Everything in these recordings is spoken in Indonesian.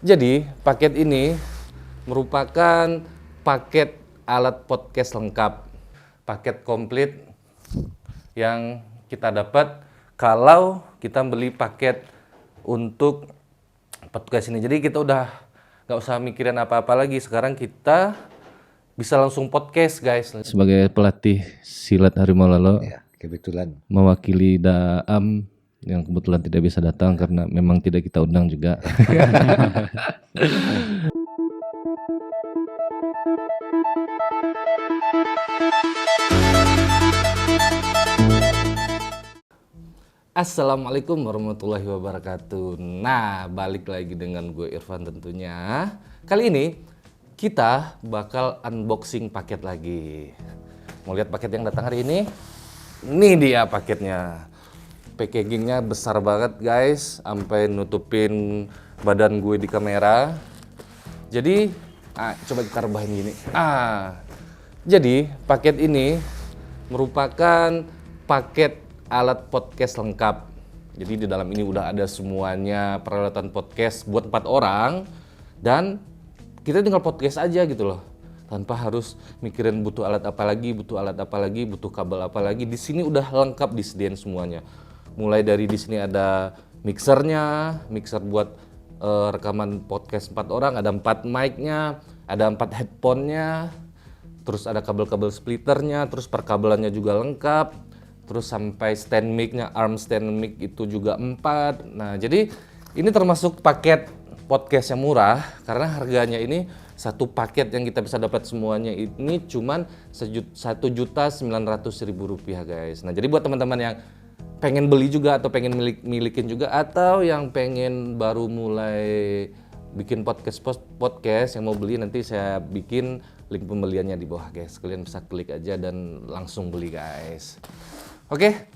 Jadi, paket ini merupakan paket alat podcast lengkap, paket komplit yang kita dapat kalau kita beli paket untuk podcast ini. Jadi kita udah nggak usah mikirin apa-apa lagi. Sekarang kita bisa langsung podcast, guys. Sebagai pelatih silat Harimau Lalo, Ya, kebetulan. mewakili Daam yang kebetulan tidak bisa datang karena memang tidak kita undang juga. Assalamualaikum warahmatullahi wabarakatuh. Nah, balik lagi dengan gue Irfan tentunya. Kali ini kita bakal unboxing paket lagi. Mau lihat paket yang datang hari ini? Ini dia paketnya. Packagingnya besar banget guys, sampai nutupin badan gue di kamera. Jadi, coba kita rebahin gini. Jadi paket ini merupakan paket alat podcast lengkap. Jadi di dalam ini udah ada semuanya peralatan podcast buat 4 orang dan kita tinggal podcast aja gitu loh. Tanpa harus mikirin butuh alat apa lagi, butuh kabel apa lagi. Di sini udah lengkap disediain semuanya. Mulai dari di sini ada mixernya, mixer buat rekaman podcast 4 orang, ada 4 mic-nya, ada 4 headphone-nya, terus ada kabel-kabel splitternya, terus perkabelannya juga lengkap, terus sampai stand mic-nya, arm stand mic itu juga 4. Nah, jadi ini termasuk paket podcast yang murah karena harganya ini satu paket yang kita bisa dapat semuanya ini cuman Rp1.900.000 guys. Nah, jadi buat teman-teman yang pengen beli juga atau pengen milikin juga atau yang pengen baru mulai bikin podcast yang mau beli, nanti saya bikin link pembeliannya di bawah guys. Kalian bisa klik aja dan langsung beli guys. Oke,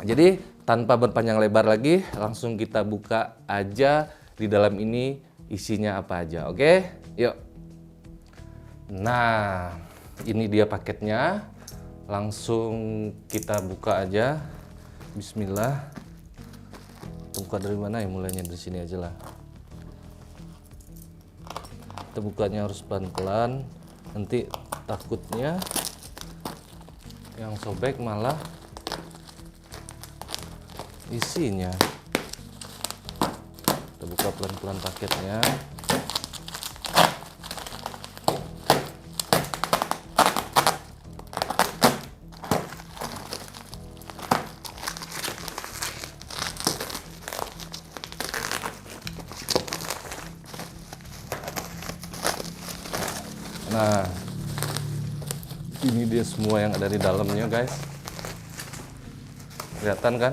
jadi tanpa berpanjang lebar lagi, langsung kita buka aja di dalam ini isinya apa aja. Oke, yuk. Nah, ini dia paketnya. Langsung kita buka aja. Bismillah. Buka dari mana ya? Mulainya dari sini aja lah. Kita bukanya harus pelan-pelan. Nanti takutnya yang sobek malah isinya. Kita buka pelan-pelan paketnya. Nah, ini dia semua yang ada di dalamnya guys. Kelihatan kan?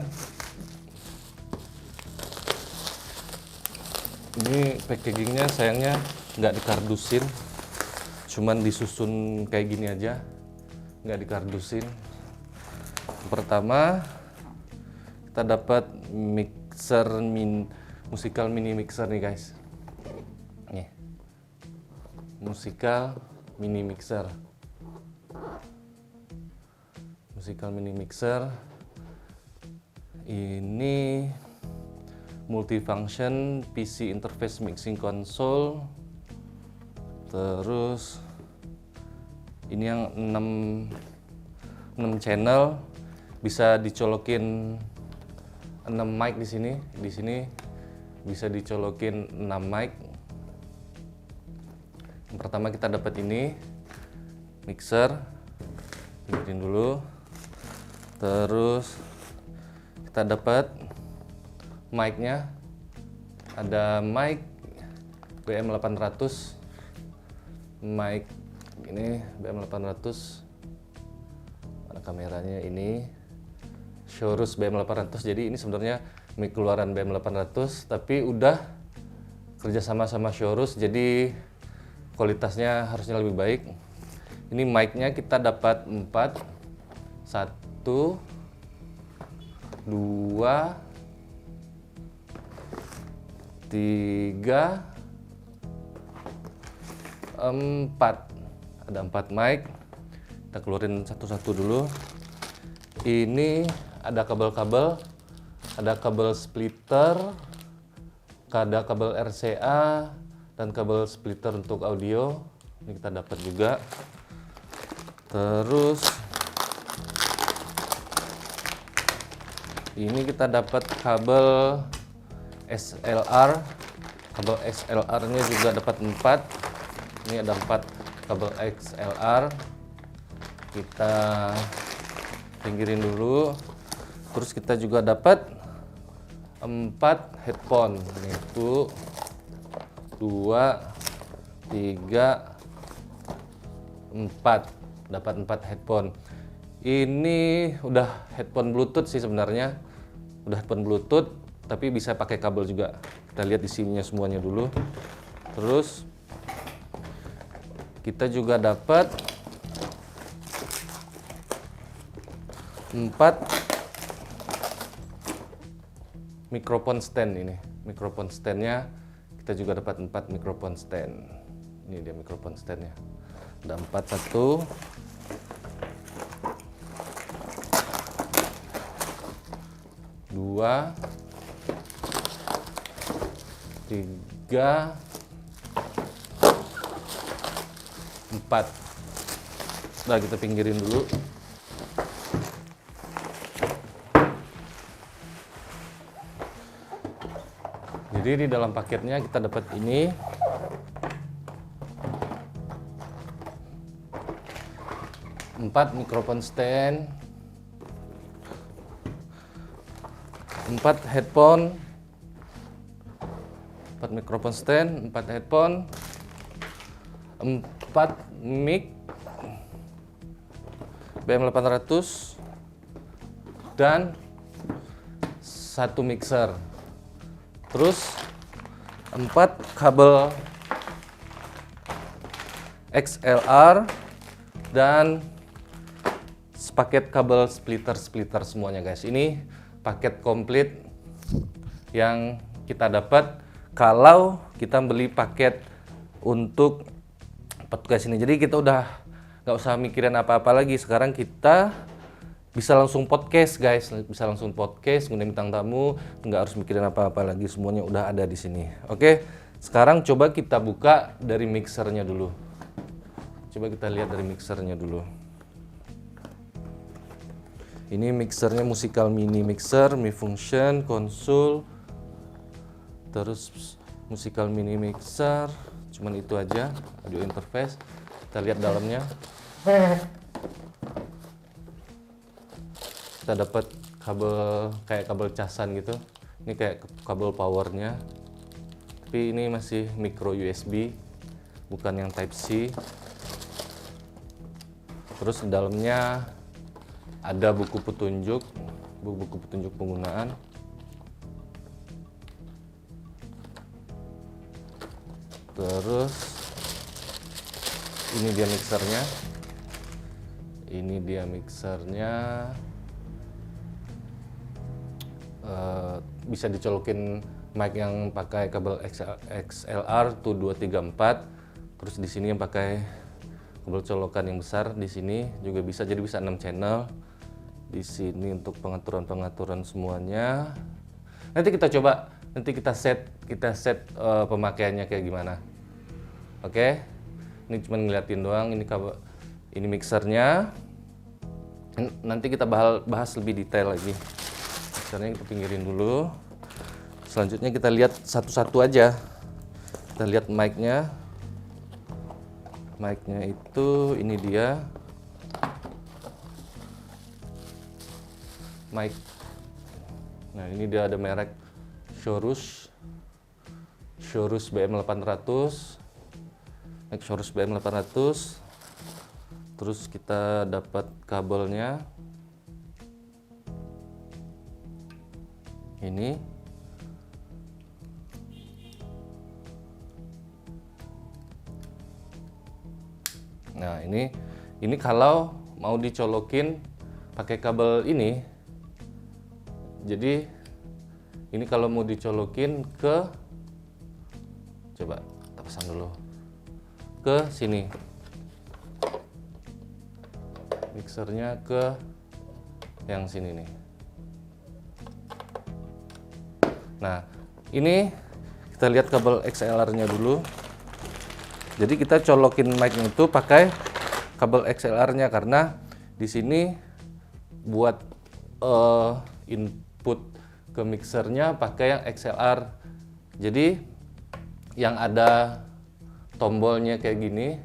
Ini packagingnya sayangnya nggak dikardusin, cuman disusun kayak gini aja, nggak dikardusin. Pertama kita dapat musical mini mixer nih guys. Nih, musical mini mixer. Ini multifunction PC interface mixing console. Terus ini yang 6 channel, bisa dicolokin 6 mic di sini. Di sini bisa dicolokin 6 mic. Yang pertama kita dapat ini mixer, pinggirin dulu. Terus kita dapat mic-nya, ada mic BM800, mic ini BM800, mana kameranya ini, Shorus BM800. Jadi ini sebenarnya mic keluaran BM800 tapi udah kerjasama sama Shorus, jadi kualitasnya harusnya lebih baik. Ini mic-nya kita dapat 4, 1, 2, 3, 4. Ada 4 mic. Kita keluarin satu-satu dulu. Ini ada kabel-kabel, ada kabel splitter, ada kabel RCA dan kabel splitter untuk audio. Ini kita dapat juga. Terus ini kita dapat kabel XLR. Kabel XLR-nya juga dapat 4. Ini ada 4 kabel XLR. Kita pinggirin dulu. Terus kita juga dapat 4 headphone. Ini 1, 2, 3, 4. Dapat 4 headphone. Ini udah headphone Bluetooth sih sebenarnya. Udah headphone Bluetooth, tapi bisa pakai kabel juga. Kita lihat isinya semuanya dulu. Terus kita juga dapat 4 mikrofon stand ini. Mikrofon standnya kita juga dapat 4 mikrofon stand. Ini dia mikrofon standnya. Ada 4, 1, 2, 3, 4. Nah, kita pinggirin dulu. Jadi di dalam paketnya kita dapat ini. Empat mikrofon stand, 4 headphone, 4 mikrofon stand, 4 headphone, 4 mic BM800 dan 1 mixer. Terus 4 kabel XLR dan sepaket kabel splitter semuanya guys. Ini paket komplit yang kita dapat kalau kita beli paket untuk podcast ini. Jadi kita udah nggak usah mikirin apa-apa lagi. Sekarang kita bisa langsung podcast guys, bisa langsung podcast, ngundang bintang tamu, nggak harus mikirin apa-apa lagi, semuanya udah ada di sini. Oke, sekarang coba kita buka dari mixernya dulu. Coba kita lihat dari mixernya dulu. Ini mixernya Musical Mini Mixer, Mi Function, konsol, terus Musical Mini Mixer, cuman itu aja, audio interface. Kita lihat dalamnya. Kita dapat kabel kayak kabel casan gitu. Ini kayak kabel powernya, tapi ini masih micro USB, bukan yang Type C. Terus di dalamnya ada buku petunjuk penggunaan. Terus ini dia mixernya. Ini dia mixernya. Bisa dicolokin mic yang pakai kabel XLR tuh 2, 3, 4. Terus di sini yang pakai kabel colokan yang besar, di sini juga bisa, jadi bisa 6 channel. Di sini untuk pengaturan semuanya. Nanti kita coba, nanti kita set pemakaiannya kayak gimana. Oke. Ini cuma ngeliatin doang, ini mixernya. Nanti kita bahas lebih detail lagi. Mixernya kita pinggirin dulu. Selanjutnya kita lihat satu-satu aja. Kita lihat mic-nya. Mic-nya itu ini dia. Mic. Nah, ini dia ada merek Chorus BM800. Mic Chorus BM800. Terus kita dapat kabelnya. Ini. Nah, ini kalau mau dicolokin pakai kabel ini. Jadi ini kalau mau dicolokin ke, coba kita pasang dulu ke sini. Mixernya ke yang sini nih. Nah, ini Kita lihat kabel XLR-nya dulu. Jadi kita colokin mic-nya itu pakai kabel XLR-nya karena di sini buat input ke mixernya pakai yang XLR. Jadi yang ada tombolnya kayak gini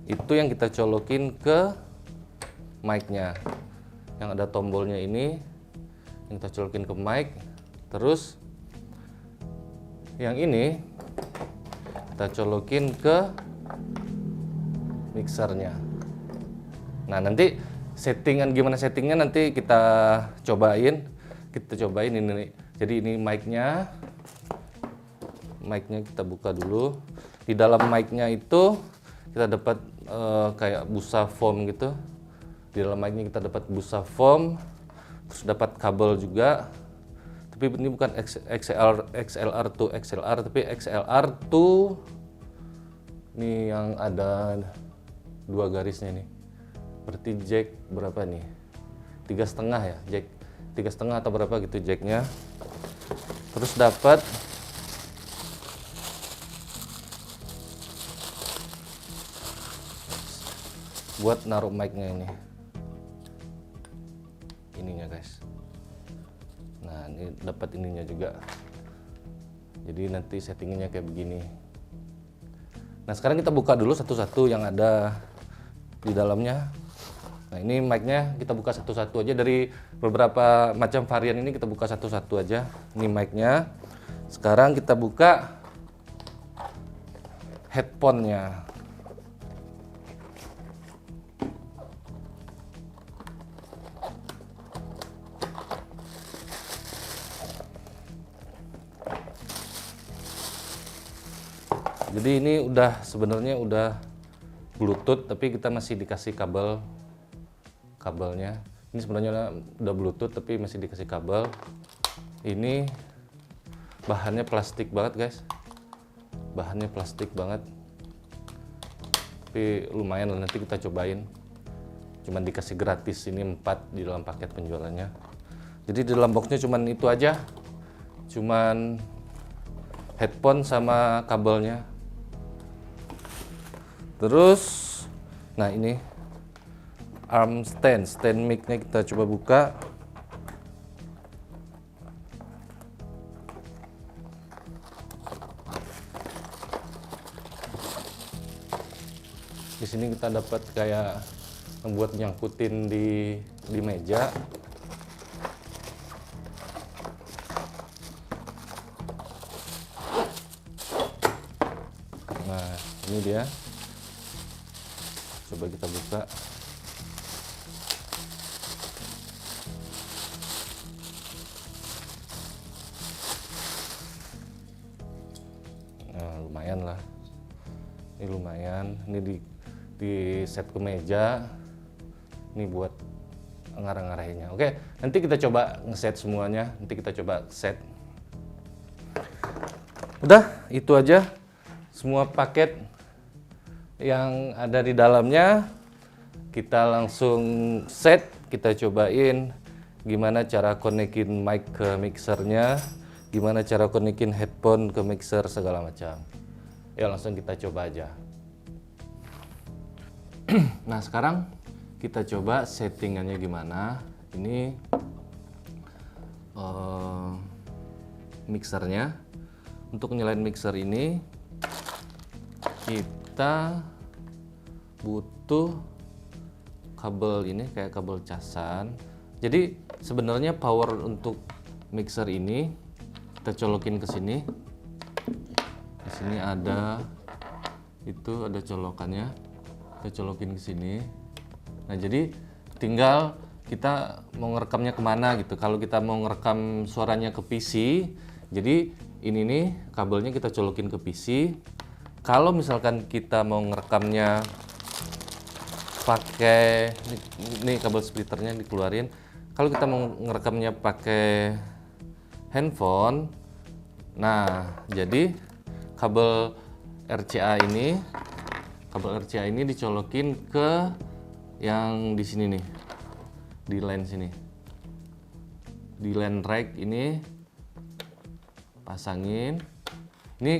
itu yang kita colokin ke mic-nya. Yang ada tombolnya ini yang kita colokin ke mic. Terus yang ini kita colokin ke mixernya. Nah, nanti gimana settingnya nanti kita cobain. Kita cobain ini nih. Jadi ini mic-nya. Mic-nya kita buka dulu. Di dalam mic-nya itu kita dapat kayak busa foam gitu. Di dalam mic-nya kita dapat busa foam. Terus dapat kabel juga. Tapi ini bukan XLR to XLR, tapi XLR to ini yang ada 2 garisnya nih. Berarti jack berapa nih? 3,5 ya, jack 3,5 atau berapa gitu jacknya. Terus dapat buat naruh mic-nya ininya guys. Nah, ini dapat ininya juga. Jadi nanti settingnya kayak begini. Nah, sekarang kita buka dulu satu-satu yang ada di dalamnya. Nah, ini mic-nya kita buka satu-satu aja. Dari beberapa macam varian ini kita buka satu-satu aja. Ini mic-nya. Sekarang kita buka headphone-nya. Jadi ini sebenarnya udah Bluetooth, tapi kita masih dikasih kabelnya. Ini sebenarnya udah Bluetooth tapi masih dikasih kabel. Ini bahannya plastik banget guys. Bahannya plastik banget. Tapi lumayan lah, nanti kita cobain. Cuman dikasih gratis ini 4 di dalam paket penjualannya. Jadi di dalam boxnya cuman itu aja. Cuman headphone sama kabelnya. Terus, nah ini stand mic-nya kita coba buka. Di sini kita dapat kayak membuat nyangkutin di meja. Nah, ini dia. Coba kita buka. Nah, lumayan lah. Ini lumayan. Ini di set ke meja. Ini buat ngarah-ngarahinnya. Oke, nanti kita coba ngeset semuanya. Nanti kita coba set. Udah, itu aja. Semua paket yang ada di dalamnya kita langsung set, kita cobain gimana cara konekin mic ke mixernya, gimana cara konekin headphone ke mixer segala macam. Ya langsung kita coba aja. Nah, sekarang kita coba settingannya gimana. Ini mixernya. Untuk nyalain mixer ini kita butuh kabel ini kayak kabel casan. Jadi sebenarnya power untuk mixer ini kita colokin ke sini. Di sini ada colokannya. Kita colokin ke sini. Nah, jadi tinggal kita mau ngerekamnya kemana gitu. Kalau kita mau ngerekam suaranya ke PC, jadi ini nih kabelnya kita colokin ke PC. Kalau misalkan kita mau ngerekamnya pakai ini kabel splitternya dikeluarin. Kalau kita mau ngerekamnya pakai handphone, nah jadi kabel RCA ini dicolokin ke yang di sini nih, di line sini, di line rack ini pasangin. Ini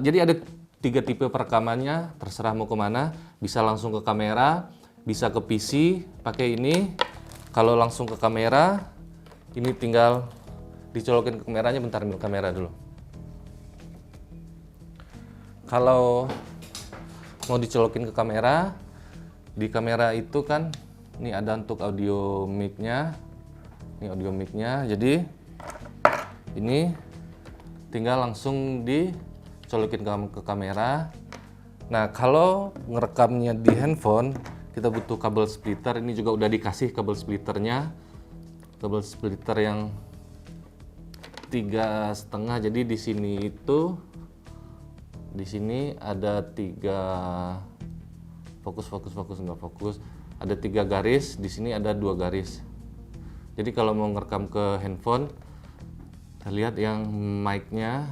jadi ada 3 tipe perekamannya, terserah mau kemana. Bisa langsung ke kamera, bisa ke PC pakai ini. Kalau langsung ke kamera, ini tinggal dicolokin ke kameranya. Bentar, ambil kamera dulu. Kalau mau dicolokin ke kamera, di kamera itu kan ini ada untuk audio mic-nya. Ini audio mic-nya. Jadi ini tinggal langsung dicolokin ke kamera. Nah, kalau ngerekamnya di handphone, kita butuh kabel splitter. Ini juga udah dikasih kabel splitternya. Kabel splitter yang 3,5. Jadi di sini ada 3 fokus nggak fokus. Ada 3 garis, di sini ada 2 garis. Jadi kalau mau ngerekam ke handphone, kita lihat yang mic-nya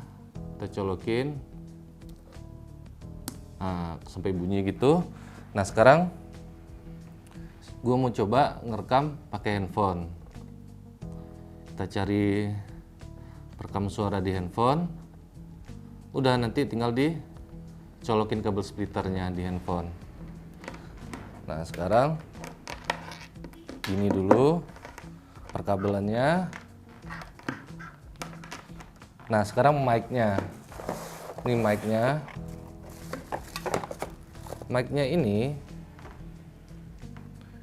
kita colokin. Nah, sampai bunyi gitu. Nah, sekarang gue mau coba ngerekam pakai handphone. Kita cari perekam suara di handphone. Udah, nanti tinggal dicolokin kabel splitternya di handphone. Nah, sekarang ini dulu perkabelannya. Nah, sekarang mic-nya. Ini mic-nya. Mic-nya ini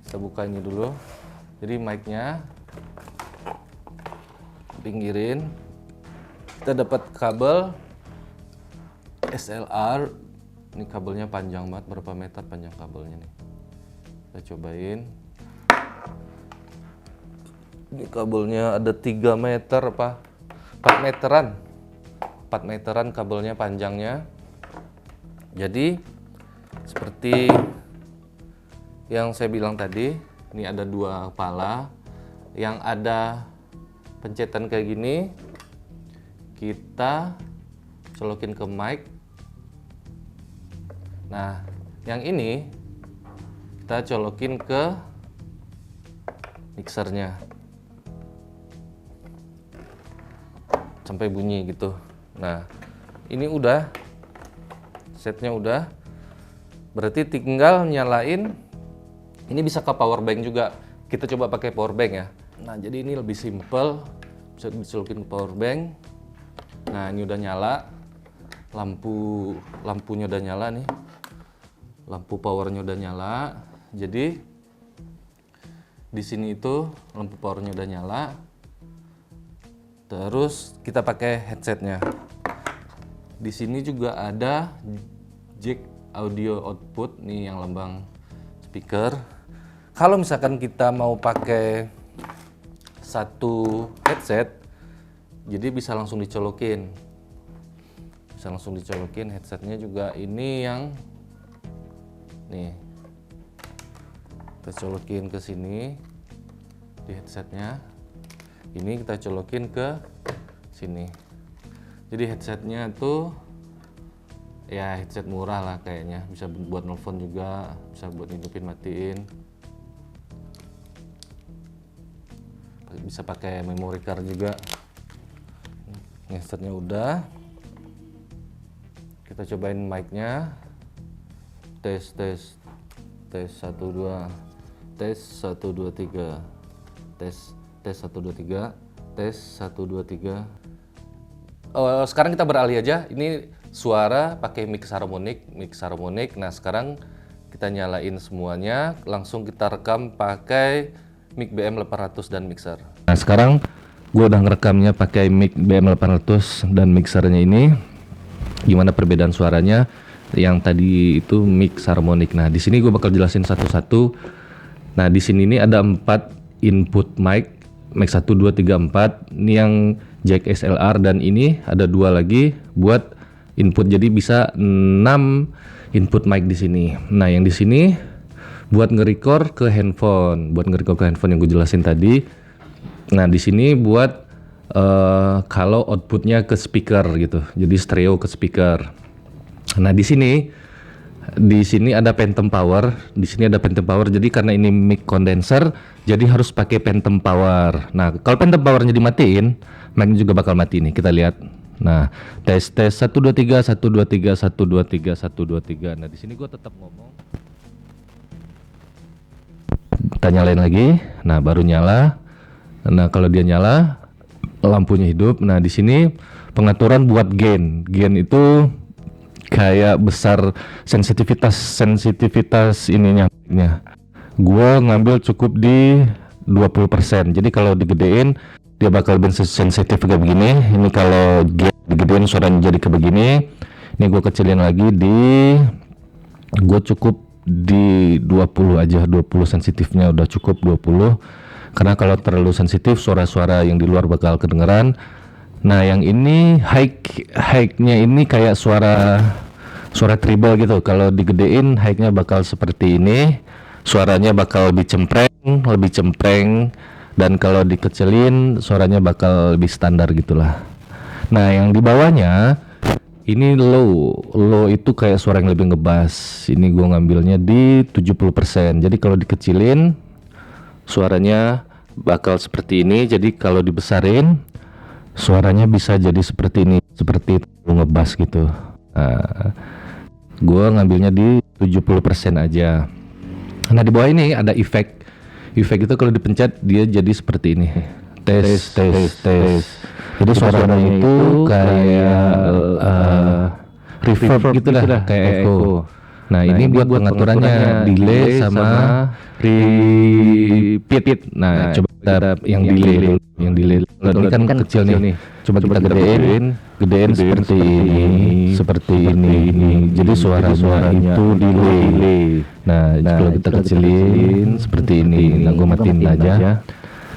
kita buka ini dulu. Jadi mic-nya pinggirin. Kita dapat kabel SLR. Ini kabelnya panjang banget, berapa meter panjang kabelnya nih. Kita cobain. Ini kabelnya ada 3 meter apa? 4 meteran. 4 meteran kabelnya panjangnya. Jadi seperti yang saya bilang tadi, ini ada 2 kepala yang ada pencetan kayak gini. Kita colokin ke mic. Nah, yang ini kita colokin ke mixernya sampai bunyi gitu. Nah, ini udah setnya udah. Berarti tinggal nyalain. Ini bisa ke power bank juga. Kita coba pakai power bank ya. Nah, jadi ini lebih simple. Bisa dicolokin ke power bank. Nah, ini udah nyala. Lampunya udah nyala nih. Lampu powernya udah nyala. Jadi di sini itu lampu powernya udah nyala. Terus kita pakai headsetnya. Di sini juga ada jack audio output nih yang lambang speaker. Kalau misalkan kita mau pakai satu headset, jadi bisa langsung dicolokin. Bisa langsung dicolokin headsetnya juga. Ini yang nih kita colokin ke sini di headsetnya. Ini kita colokin ke sini. Jadi headsetnya tuh ya headset murah lah kayaknya. Bisa buat nelfon juga, bisa buat hidupin matiin. Bisa pakai memory card juga. Headsetnya udah. Kita cobain mic-nya. Tes 1 2. Tes 1 2 3. Tes 1 2 3. Tes 1 2 3. Sekarang kita beralih aja. Ini suara pakai mix harmonik. Nah, sekarang kita nyalain semuanya, langsung kita rekam pakai mic BM800 dan mixer. Nah, sekarang gue udah ngerekamnya pakai mic BM800 dan mixernya ini. Gimana perbedaan suaranya? Yang tadi itu mix harmonik. Nah, di sini gue bakal jelasin satu-satu. Nah, di sini ini ada 4 input mic 1 2 3 4. Ini yang jack SLR dan ini ada 2 lagi buat input. Jadi bisa 6 input mic di sini. Nah, yang di sini buat nge-record ke handphone, yang gue jelasin tadi. Nah, di sini buat kalau outputnya ke speaker gitu. Jadi stereo ke speaker. Nah, di sini ada phantom power. Jadi karena ini mic condenser, jadi harus pakai phantom power. Nah, kalau phantom powernya dimatiin, mic-nya juga bakal mati nih. Kita lihat. Nah, tes 1 2 3 1 2 3 1 2 3 1 2 3. Nah, di sini gua tetap ngomong. Kita nyalain lagi. Nah, baru nyala. Nah, kalau dia nyala, lampunya hidup. Nah, di sini pengaturan buat gain. Gain itu kayak besar sensitivitas ininya. Gua ngambil cukup di 20%. Jadi kalau digedein dia bakal lebih sensitif kayak begini. Ini kalau gain digedein suaranya jadi kayak begini. Ini gua kecilin lagi gua cukup di 20 aja. 20 sensitifnya udah cukup 20. Karena kalau terlalu sensitif suara-suara yang di luar bakal kedengeran. Nah, yang ini high-nya ini kayak suara treble gitu. Kalau digedein high-nya bakal seperti ini. Suaranya bakal lebih cempreng, dan kalau dikecilin suaranya bakal lebih standar gitulah. Nah, yang di bawahnya ini low itu kayak suara yang lebih ngebass. Ini gua ngambilnya di 70%. Jadi kalau dikecilin suaranya bakal seperti ini. Jadi kalau dibesarin suaranya bisa jadi seperti ini, seperti ngebass gitu. Nah, gua ngambilnya di 70% aja. Nah, di bawah ini ada efek itu kalau dipencet dia jadi seperti ini. Tes. Jadi suaranya itu kayak reverb gitu lah, kayak echo. Nah, ini buat pengaturannya delay sama repeat. Nah, coba kita yang delay dulu. Ini kan kecil nih. Coba kita gedein seperti ini. Jadi suara-suara itu delay. Nah, kalau kita kecilin seperti ini. Nah, gue matiin aja.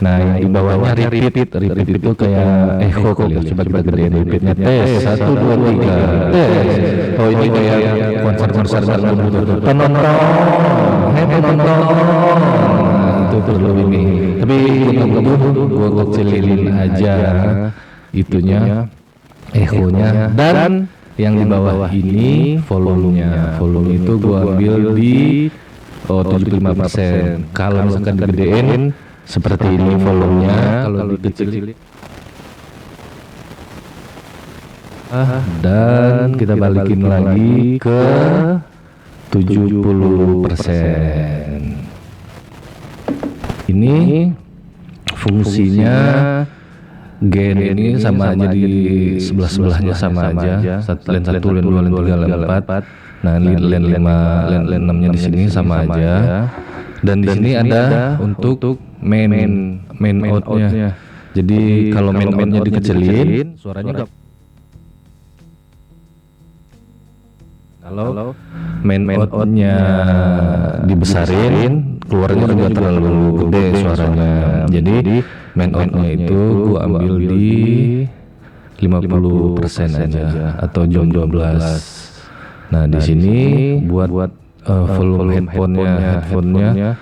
Nah, yang di bawahnya repeat itu kayak echo kali ya. Coba kita gedein repeatnya. Tes 1 2 3. Oh, ini kayak konser penonton. Itu perlu ini. Tapi gue kecilin aja itunya, echonya, dan yang di bawah ini volumenya. Volume itu gue ambil di 75%. Kalau misalkan digedein seperti ini volumenya, kalau dikecilin dan kita balikin lagi ke 70%. Ini fungsinya gain ini sama aja di sebelah-sebelahnya sama aja. Len 1, len 2, len 3, len 4. Nah, len 5, len 6-nya di sini sama aja. Dan di sini ada untuk main out-nya. Jadi kalau main out-nya dikecilin, suaranya enggak. Kalau main out-nya dibesarin, keluarnya juga terlalu gede suaranya. Jadi main out-nya itu gua ambil di 50% aja atau jam 12. Nah, di sini buat volume headphone-nya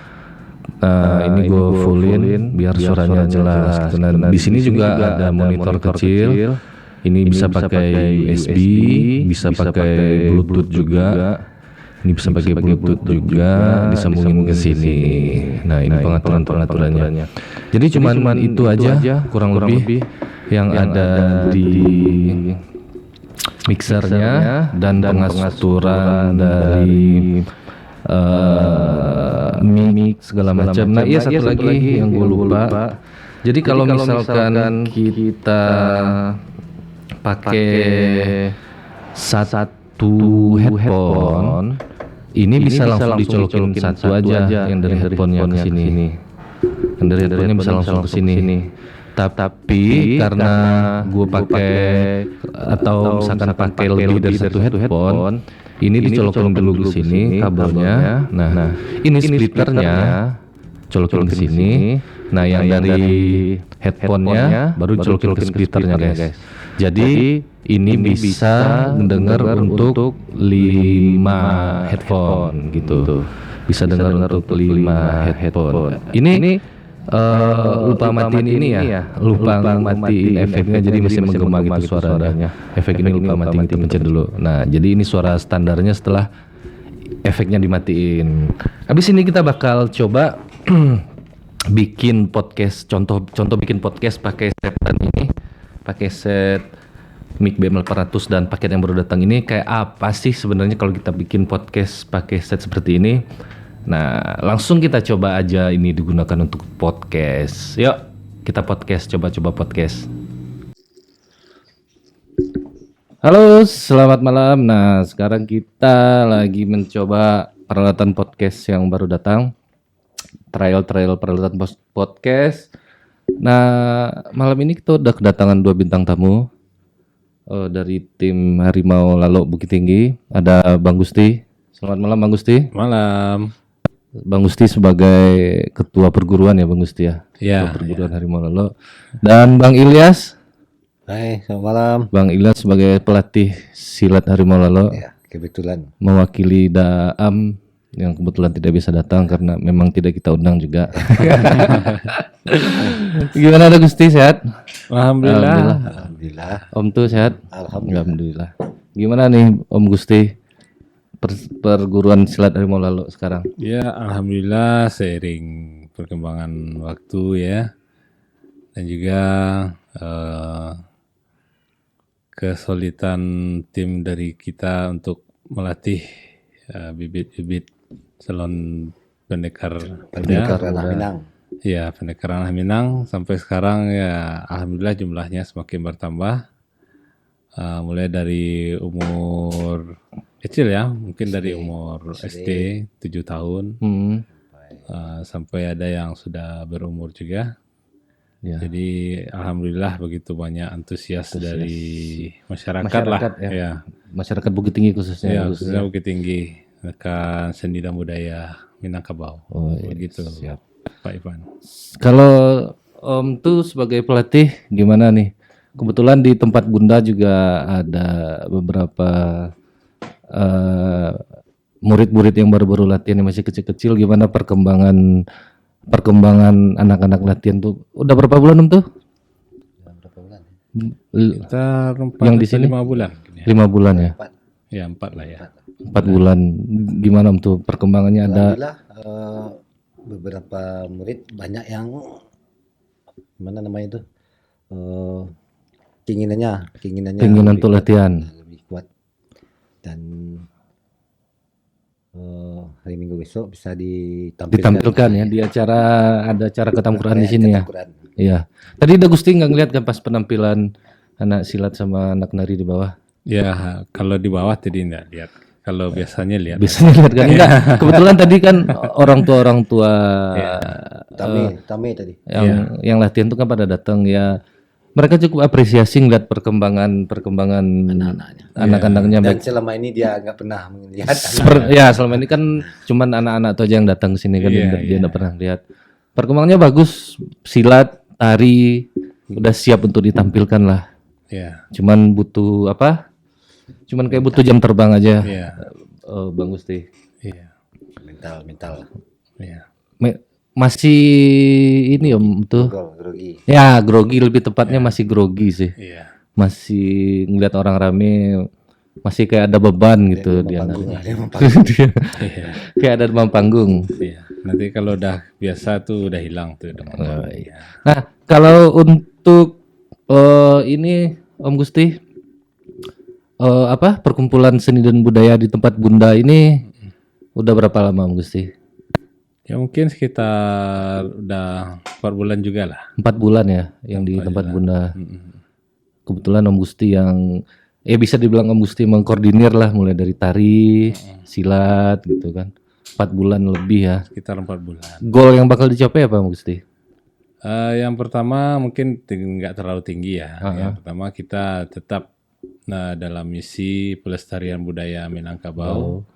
ini gue fullin biar suaranya jelas. Nah, di sini juga ada monitor kecil. Ini bisa pakai USB, bisa pakai Bluetooth juga. Ini bisa pakai Bluetooth juga, disambungin ke sini. Nah, ini pengaturannya. Jadi cuman itu aja kurang lebih yang ada di mixernya dan pengaturan dari mix segala macam. Nah, iya satu lagi yang gue lupa. Jadi kalau misalkan kita pakai satu headphone, ini bisa langsung dicolokin satu aja yang dari headphone-nya ke sini. Yang dari headphone-nya bisa langsung ke sini. Tapi karena gue pakai atau misalkan pakai lebih dari satu headphone, ini dicolokin dulu ke sini kabelnya. Nah, ini splitternya colokin ke sini. Nah, yang dari headphone-nya baru colokin ke splitternya, guys. Jadi ini bisa mendengar untuk 5 headphone gitu. Bisa dengar untuk 5 headphone. Ini lupa matiin ini ya, lupa matiin efeknya, jadi masih menggema gitu suaranya. Efek ini lupa matiin, kita pencet dulu. Nah, jadi ini suara standarnya setelah efeknya dimatiin. Habis ini kita bakal coba bikin podcast, contoh bikin podcast pakai setan ini. pakai set mic BM800 dan paket yang baru datang ini kayak apa sih sebenarnya kalau kita bikin podcast pakai set seperti ini. Nah, langsung kita coba aja ini digunakan untuk podcast. Yuk, kita podcast, coba-coba podcast. Halo, selamat malam. Nah, sekarang kita lagi mencoba peralatan podcast yang baru datang. Trial peralatan podcast. Nah, malam ini kita udah kedatangan 2 bintang tamu. Dari tim Harimau Lalo Bukit Tinggi ada Bang Gusti. Selamat malam Bang Gusti. Malam. Bang Gusti sebagai ketua perguruan ya Bang Gusti ya. Ya. Ketua perguruan Harimau Lalo. Dan Bang Ilyas. Hai, selamat malam. Bang Ilyas sebagai pelatih silat Harimau Lalo. Ya, kebetulan. Mewakili Daam yang kebetulan tidak bisa datang karena memang tidak kita undang juga. Gimana ada Gusti, sehat? Alhamdulillah. Om tuh sehat? Alhamdulillah. Gimana nih Om Gusti perguruan silat Harimau Lalo sekarang? Ya, alhamdulillah seiring perkembangan waktu ya. Dan juga kesulitan tim dari kita untuk melatih bibit-bibit calon pendekar Ranah Minang. Ya, pendekar ranah Minang sampai sekarang ya alhamdulillah jumlahnya semakin bertambah. Mulai dari umur kecil ya, mungkin dari umur SD 7 tahun sampai ada yang sudah berumur juga. Ya. Jadi alhamdulillah begitu banyak antusias dari masyarakat lah. Ya. Masyarakat Bukit Tinggi khususnya. Ya, khususnya Bukit Tinggi, rekan seni dan budaya Minangkabau. Oh, begitu. Siap. Pak Ivan. Kalau Om tuh sebagai pelatih gimana nih? Kebetulan di tempat Bunda juga ada beberapa murid-murid yang baru-baru latihan yang masih kecil-kecil. Gimana perkembangan anak-anak latihan tuh? Udah berapa bulan Om tuh? Berapa bulan? Kita yang di sini 5 bulan. 5 bulan ya? Ya 4 lah ya. 4 bulan. Gimana Om tuh perkembangannya ada? Alhamdulillah beberapa murid banyak yang mana namanya itu keinginan untuk latihan lebih kuat dan hari Minggu besok bisa ditampilkan ya di ada acara ketamkuran di sini ya. Iya. Tadi udah Gusti nggak ngeliat kan pas penampilan anak silat sama anak nari di bawah? Ya kalau di bawah tadi enggak lihat. Kalau biasanya lihat. Biasanya lihat kan enggak. Kebetulan tadi kan orang tua Tame tadi. Yang latihan tuh kan pada datang ya. Mereka cukup apresiasi ngeliat perkembangan anak-anaknya. Dan selama ini dia nggak pernah melihat. Ya selama ini kan cuman anak-anak tuh aja yang datang ke sini kan dia nggak pernah lihat. Perkembangannya bagus, silat, tari udah siap untuk ditampilkan lah. Iya. Cuman butuh apa? Cuman kayak butuh jam terbang aja. Iya. Bang Gusti. Iya. Mental. Iya. Masih ini Om tuh. Grogi. Ya, grogi lebih tepatnya masih grogi sih. Iya. Masih ngeliat orang rame masih kayak ada beban gitu dia. Kayak ada demam panggung. Iya. Nanti kalau udah biasa tuh udah hilang tuh demam panggung. Iya. Nah, kalau untuk ini Om Gusti perkumpulan seni dan budaya di tempat Bunda ini udah berapa lama Om Gusti? Ya mungkin sekitar udah 4 bulan juga lah. 4 bulan ya yang di tempat Bunda. Kebetulan Om Gusti yang bisa dibilang Om Gusti mengkoordinir lah mulai dari tari, silat gitu kan. 4 bulan lebih ya. Sekitar 4 bulan. Goal yang bakal dicapai apa Om Gusti? Yang pertama mungkin nggak terlalu tinggi ya. Yang pertama kita tetap dalam misi pelestarian budaya Minangkabau.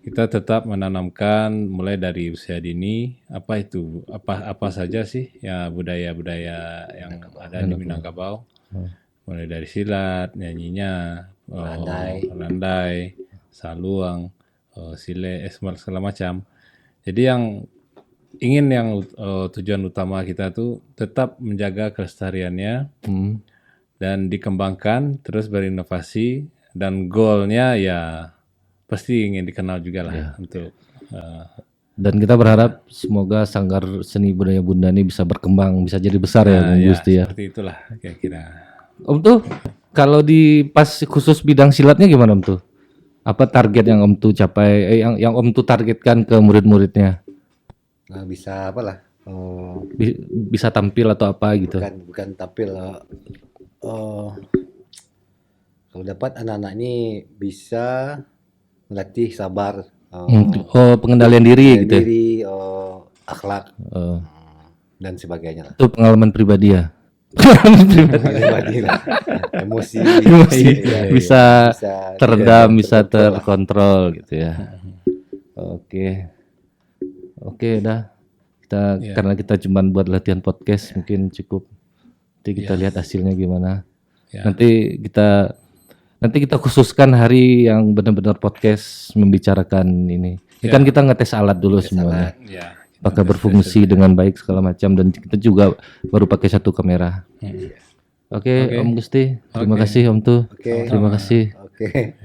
Kita tetap menanamkan mulai dari usia dini apa saja sih ya budaya-budaya yang ada di Minangkabau. Mulai dari silat, nyanyinya, landai, saluang, sile, segala macam. Jadi yang tujuan utama kita tuh tetap menjaga kelestariannya dan dikembangkan, terus berinovasi, dan goalnya ya pasti ingin dikenal juga lah untuk. Dan kita berharap semoga Sanggar Seni Budaya Bunda ini bisa berkembang, bisa jadi besar ya Bung Gusti ya. Seperti itulah kira-kira. Om tuh kalau di pas khusus bidang silatnya gimana Om tuh? Apa target yang Om tuh capai, yang Om tuh targetkan ke murid-muridnya? Nah, bisa apalah. Bisa tampil atau apa gitu? Bukan tampil. Kalau dapat anak-anak ini bisa melatih sabar, Oh, pengendalian diri gitu ya? diri, akhlak Oh, dan sebagainya lah. itu pengalaman pribadi ya? Pengalaman pribadi. Pribadi lah. Emosi, Emosi iya, bisa teredam, bisa terkontrol lah. terkontrol gitu ya. Oke. Oke, dah. Karena kita cuma buat latihan podcast mungkin cukup. Nanti kita lihat hasilnya gimana. Ya. Nanti kita khususkan hari yang benar-benar podcast membicarakan ini. Ini kan kita ngetes alat dulu semuanya. Ya. Apakah berfungsi dengan baik segala macam, dan kita juga baru pakai satu kamera. Oke, Om Gusti, terima kasih Om tuh. Oke. Terima kasih. Oke.